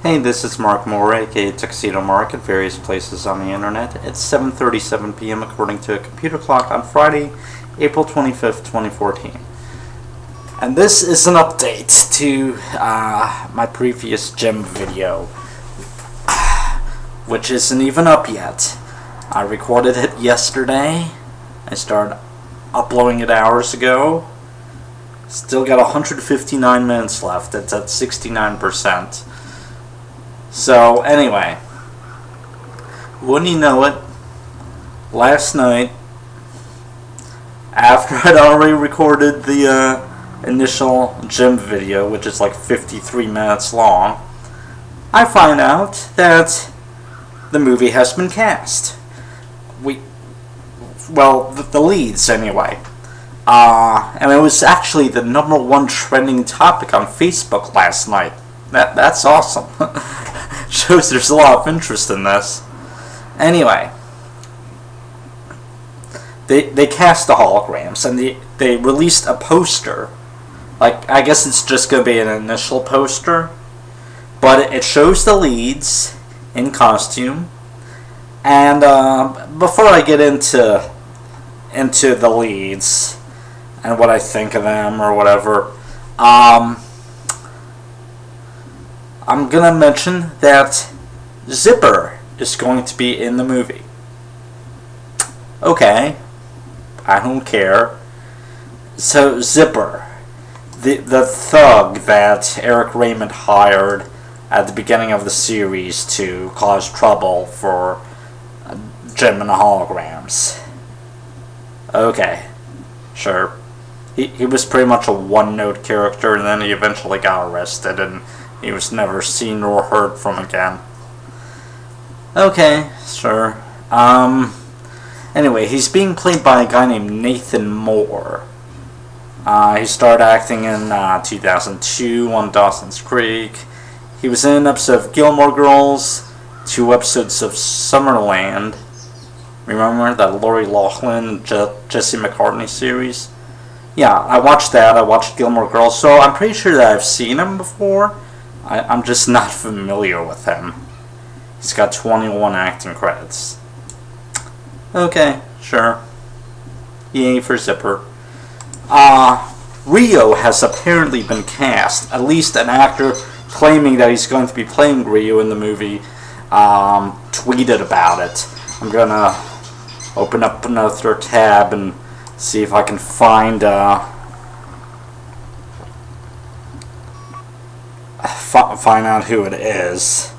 Hey, this is Mark Moore, aka Tuxedo Mark, at various places on the internet. It's 7:37 p.m. according to a computer clock on Friday, April 25th, 2014. And this is an update to my previous gym video, which isn't even up yet. I recorded it yesterday. I started uploading it hours ago. Still got 159 minutes left. It's at 69%. So, anyway, wouldn't you know it, last night, after I'd already recorded the initial gym video, which is like 53 minutes long, I find out that the movie has been cast. The leads, anyway. And it was actually the #1 trending topic on Facebook last night. That's awesome. Shows there's a lot of interest in this. Anyway, they cast the holograms and they released a poster. Like, I guess it's just gonna be an initial poster, but it shows the leads in costume. And before I get into the leads and what I think of them or whatever, I'm gonna mention that Zipper is going to be in the movie. Okay, I don't care. So Zipper, the thug that Eric Raymond hired at the beginning of the series to cause trouble for Jim and the Holograms. Okay, sure. He was pretty much a one-note character, and then he eventually got arrested, and he was never seen or heard from again. Okay, sure. Anyway, he's being played by a guy named Nathan Moore. He started acting in 2002 on Dawson's Creek. He was in an episode of Gilmore Girls, 2 episodes of Summerland. Remember that Lori Loughlin, Jesse McCartney series? Yeah, I watched that. I watched Gilmore Girls, so I'm pretty sure that I've seen him before. I'm just not familiar with him. He's got 21 acting credits. Okay, sure. Yay for Zipper. Rio has apparently been cast. At least an actor claiming that he's going to be playing Rio in the movie tweeted about it. I'm gonna open up another tab and see if I can find find out who it is.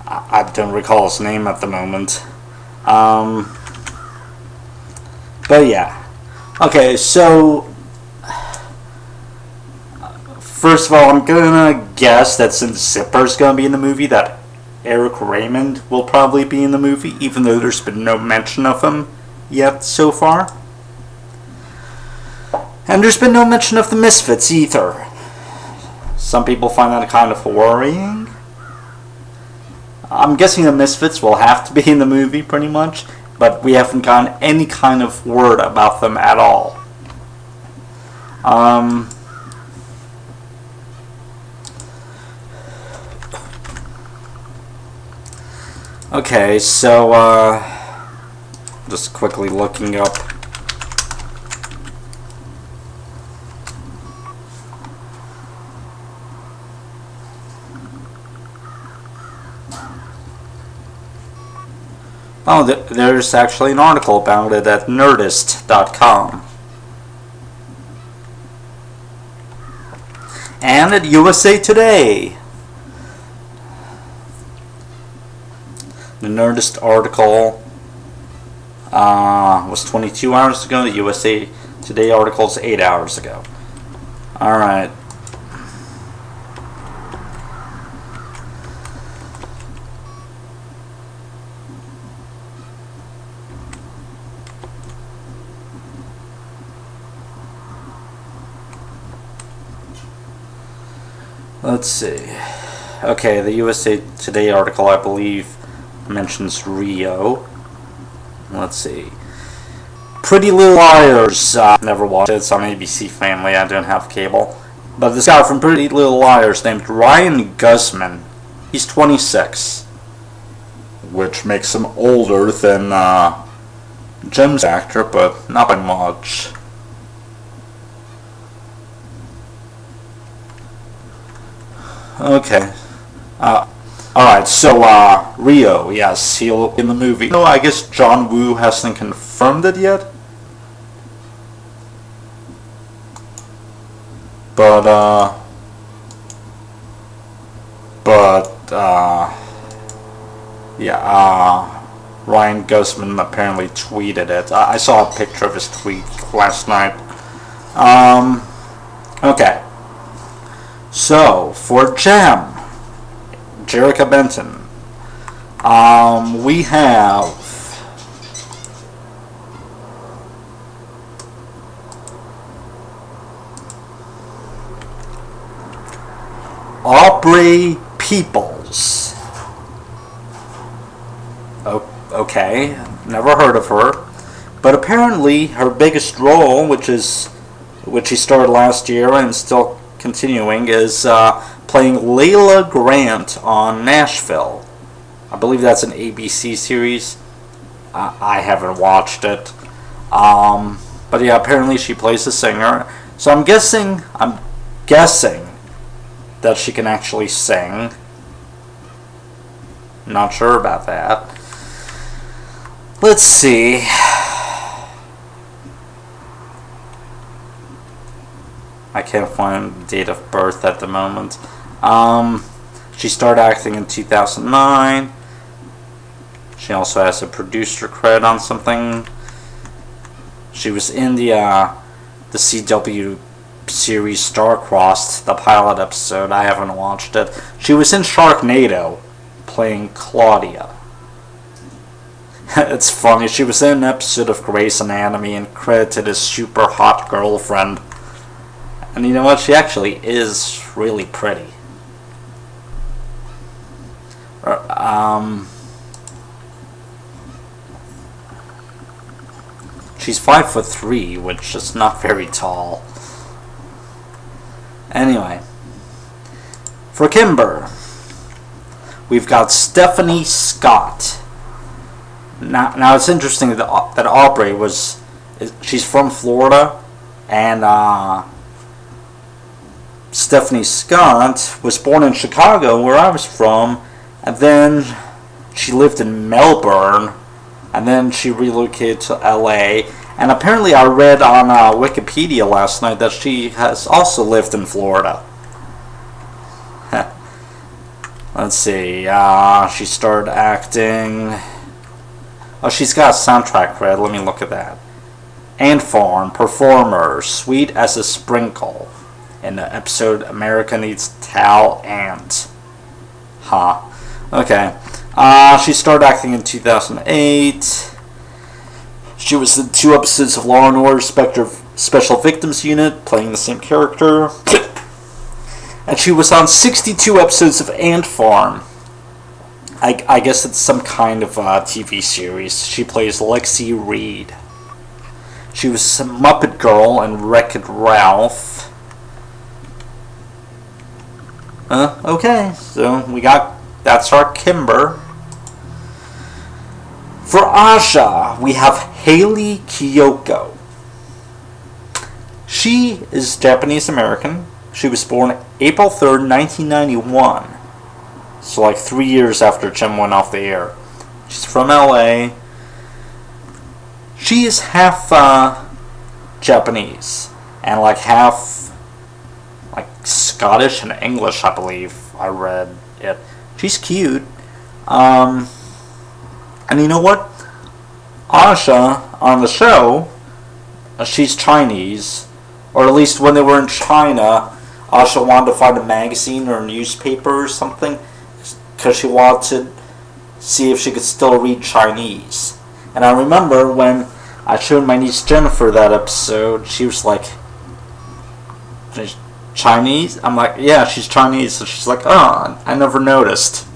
I don't recall his name at the moment. But yeah. Okay, so first of all, I'm gonna guess that since Zipper's gonna be in the movie, that Eric Raymond will probably be in the movie, even though there's been no mention of him yet so far. And there's been no mention of the Misfits either. Some people find that kind of worrying. I'm guessing the Misfits will have to be in the movie pretty much, but we haven't gotten any kind of word about them at all. Okay, so just quickly looking up. Oh, there's actually an article about it at Nerdist.com. And at USA Today. The Nerdist article was 22 hours ago. The USA Today article is 8 hours ago. Alright. Let's see. Okay, the USA Today article, I believe, mentions Rio. Let's see. Pretty Little Liars. Never watched it. It's on ABC Family. I don't have cable. But this guy from Pretty Little Liars named Ryan Guzman He's 26, which makes him older than Jim's actor, but not by much. Okay. Alright, so, Rio, yes, he'll in the movie. No, I guess John Woo hasn't confirmed it yet. But, Ryan Guzman apparently tweeted it. I saw a picture of his tweet last night. Okay. So, for Gem, Jerrica Benton, we have Aubrey Peoples. Okay, never heard of her, but apparently her biggest role, which she started last year and still continuing, is playing Layla Grant on Nashville. I believe that's an ABC series. I haven't watched it, but yeah, apparently she plays a singer. So I'm guessing that she can actually sing. Not sure about that. Let's see. I can't find the date of birth at the moment. She started acting in 2009. She also has a producer credit on something. She was in the CW series Star-Crossed, the pilot episode. I haven't watched it. She was in Sharknado, playing Claudia. It's funny, she was in an episode of Grey's Anatomy and credited as super hot girlfriend. And you know what? She actually is really pretty. She's 5'3", which is not very tall. Anyway, for Kimber, we've got Stephanie Scott. Now it's interesting that Aubrey she's from Florida, and Stephanie Scott was born in Chicago, where I was from, and then she lived in Melbourne, and then she relocated to LA. And apparently I read on Wikipedia last night that she has also lived in Florida. Let's see, she started acting... Oh, she's got a soundtrack credit, let me look at that. Ant Farm, Performer, Sweet as a Sprinkle, in the episode America Needs Tal Ant. Okay. She started acting in 2008. She was in 2 episodes of Law & Order Special Victims Unit, playing the same character. And she was on 62 episodes of Ant Farm. I guess it's some kind of TV series. She plays Lexi Reed. She was Muppet Girl and Wreck-It Ralph. Okay, so that's our Kimber. For Asha, we have Hayley Kiyoko. She is Japanese American. She was born April 3rd, 1991. So like 3 years after Jim went off the air. She's from LA. She is half Japanese and like half like Scottish and English, I believe. I read it. She's cute. And you know what? Asha on the show, she's Chinese, or at least when they were in China, Asha wanted to find a magazine or a newspaper or something because she wanted to see if she could still read Chinese. And I remember when I showed my niece Jennifer that episode, she was like, Chinese? I'm like, yeah, she's Chinese. So she's like, oh, I never noticed.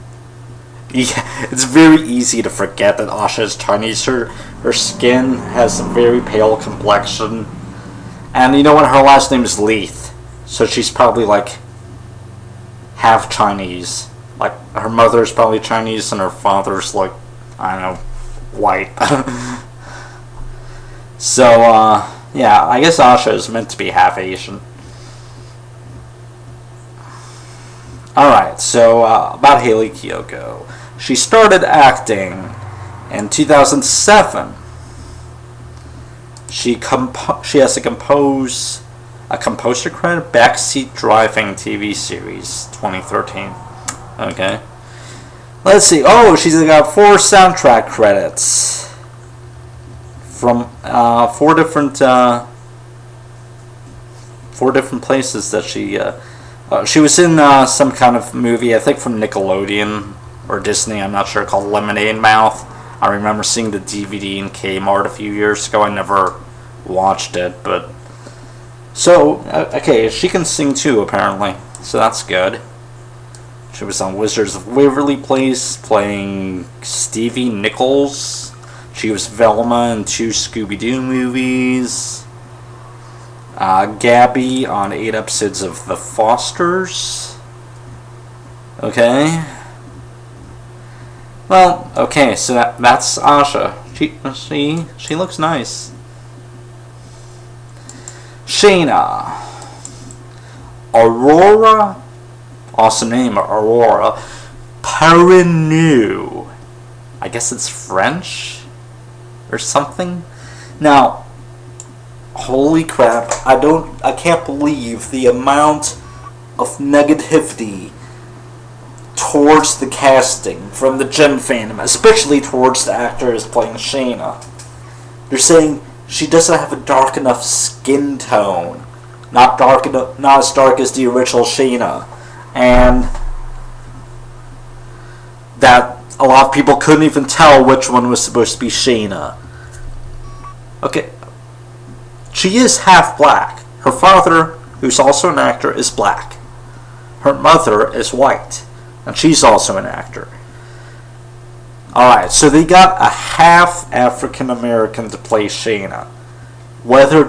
Yeah, it's very easy to forget that Asha is Chinese. Her skin has a very pale complexion. And you know what? Her last name is Leith. So she's probably like half Chinese. Like, her mother's probably Chinese and her father's, like, I don't know, white. So, yeah, I guess Asha is meant to be half Asian. Alright, so, about Hayley Kiyoko. She started acting in 2007. She has a composer credit, Backseat Driving TV series, 2013. Okay. Let's see. Oh, she's got 4 soundtrack credits from 4 different places that she was in some kind of movie, I think from Nickelodeon or Disney, I'm not sure, called Lemonade Mouth. I remember seeing the DVD in Kmart a few years ago. I never watched it, but... So, okay, she can sing too, apparently. So that's good. She was on Wizards of Waverly Place, playing Stevie Nichols. She was Velma in 2 Scooby-Doo movies. Gabby on 8 episodes of The Fosters. Okay. Well, okay, so that's Asha. She looks nice. Shayna. Aurora. Awesome name, Aurora. Perineau. I guess it's French? Or something? Now, holy crap, I can't believe the amount of negativity towards the casting from the Gem fandom, especially towards the actress playing Shayna. They're saying she doesn't have a dark enough skin tone, not as dark as the original Shayna, and that a lot of people couldn't even tell which one was supposed to be Shayna. Okay, she is half black. Her father, who's also an actor, is black. Her mother is white, and she's also an actor. Alright, so they got a half African American to play Shayna. Whether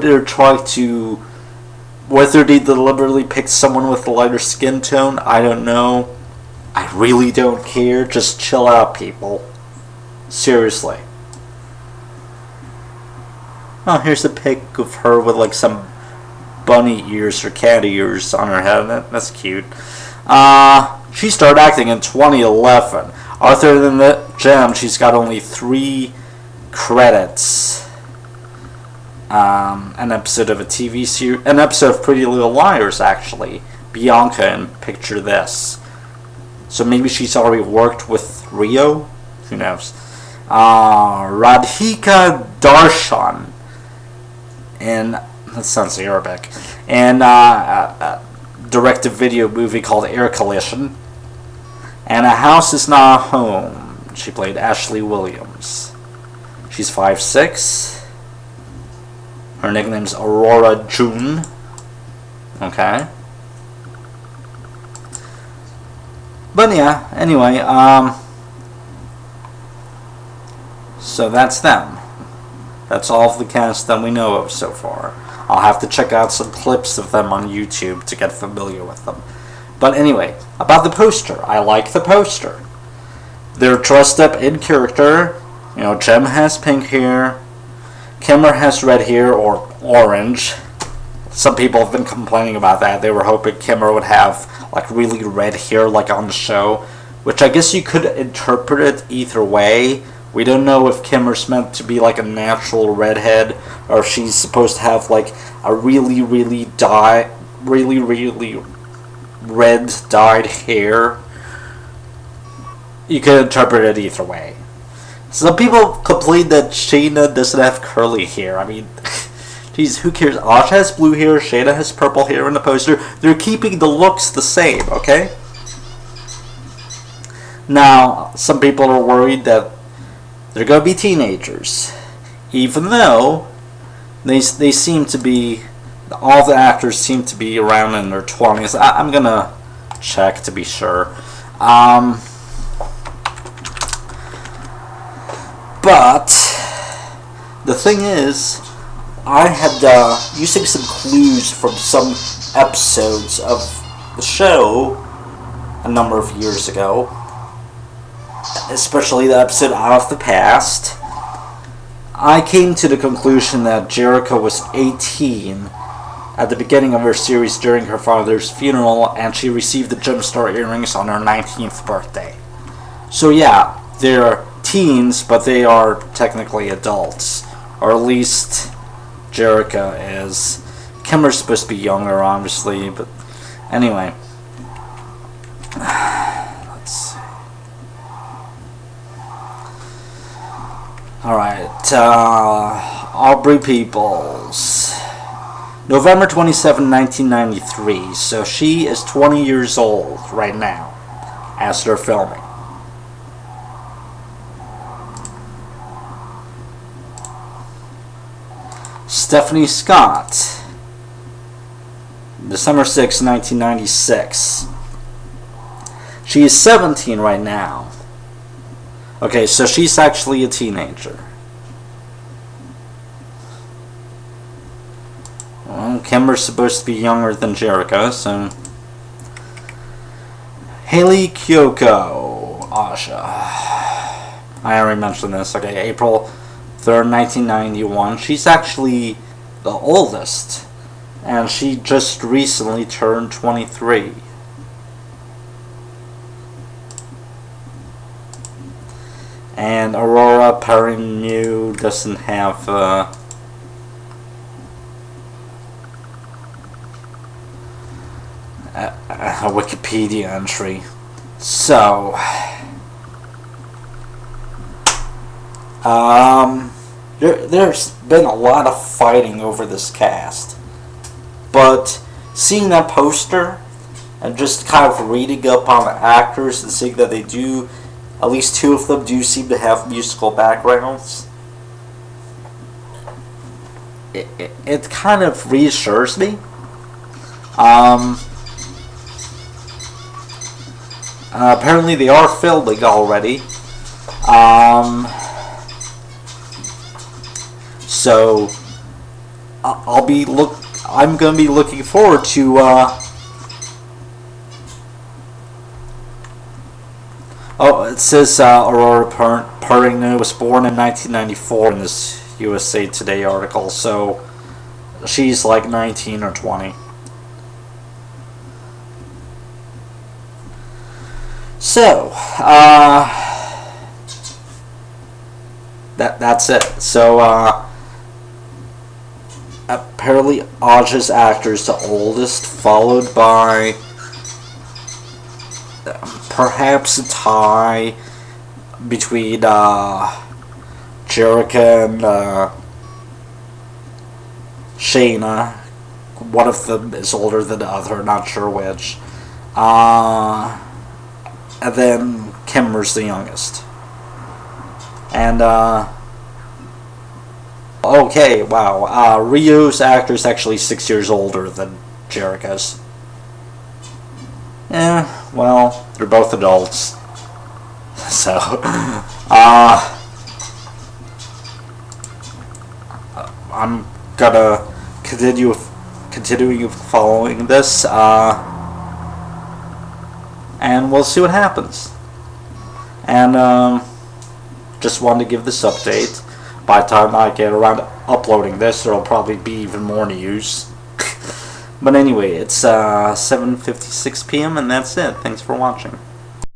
they deliberately picked someone with a lighter skin tone, I don't know. I really don't care. Just chill out, people. Seriously. Oh, here's a pic of her with like some bunny ears or cat ears on her head. That's cute. She started acting in 2011. Other than the Gem, she's got only 3 credits. An episode of a TV series, an episode of Pretty Little Liars, actually. Bianca in Picture This. So maybe she's already worked with Rio? Who knows? Radhika Darshan in, that sounds Arabic, in a direct-to-video movie called Air Collision. And A House Is Not a Home. She played Ashley Williams. She's 5'6". Her nickname's Aurora June. Okay. But yeah, anyway, so that's them. That's all of the cast that we know of so far. I'll have to check out some clips of them on YouTube to get familiar with them. But anyway, about the poster. I like the poster. They're dressed up in character. You know, Gem has pink hair. Kimmer has red hair or orange. Some people have been complaining about that. They were hoping Kimmer would have like really red hair like on the show, which I guess you could interpret it either way. We don't know if Kimmer's meant to be like a natural redhead or if she's supposed to have like a really red dyed hair. You could interpret it either way. Some people complain that Shayna doesn't have curly hair. I mean, geez, who cares? Asha has blue hair, Shayna has purple hair in the poster. They're keeping the looks the same, okay? Now, some people are worried that they're going to be teenagers. Even though they seem to be, all the actors seem to be around in their 20s. I'm going to check to be sure. But the thing is, I had, using some clues from some episodes of the show, a number of years ago, especially the episode Out of the Past, I came to the conclusion that Jericho was 18 at the beginning of her series during her father's funeral, and she received the gemstar earrings on her 19th birthday. So yeah, they're teens, but they are technically adults. Or at least Jericho is. Kimmer's supposed to be younger, obviously, but anyway. Let's see. Alright, Aubrey Peoples. November 27, 1993. So she is 20 years old right now as they're filming. Stephanie Scott. December 6, 1996. She is 17 right now. Okay, so she's actually a teenager. Well, Kimber's supposed to be younger than Jericho, so... Haley Kiyoko Asha. I already mentioned this. Okay, April 3rd, 1991. She's actually the oldest. And she just recently turned 23. And Aurora Perrineau doesn't have... a Wikipedia entry. So, there's been a lot of fighting over this cast, but seeing that poster and just kind of reading up on the actors and seeing that they do, at least two of them do seem to have musical backgrounds, it kind of reassures me. Apparently they are filming already. So I'm gonna be looking forward to oh, it says Aurora Perrineau was born in 1994 in this USA Today article, so she's like 19 or 20. So, that's it. So, apparently Aja's actor is the oldest, followed by perhaps a tie between Jericho and Shayna. One of them is older than the other, not sure which. And then Kimmer's the youngest. And, okay, wow. Rio's actor is actually 6 years older than Jericho's. Well, they're both adults. So, I'm gonna continuing following this, and we'll see what happens. And just wanted to give this update. By the time I get around to uploading this, there'll probably be even more news. But anyway, it's 7:56 p.m. and that's it. Thanks for watching.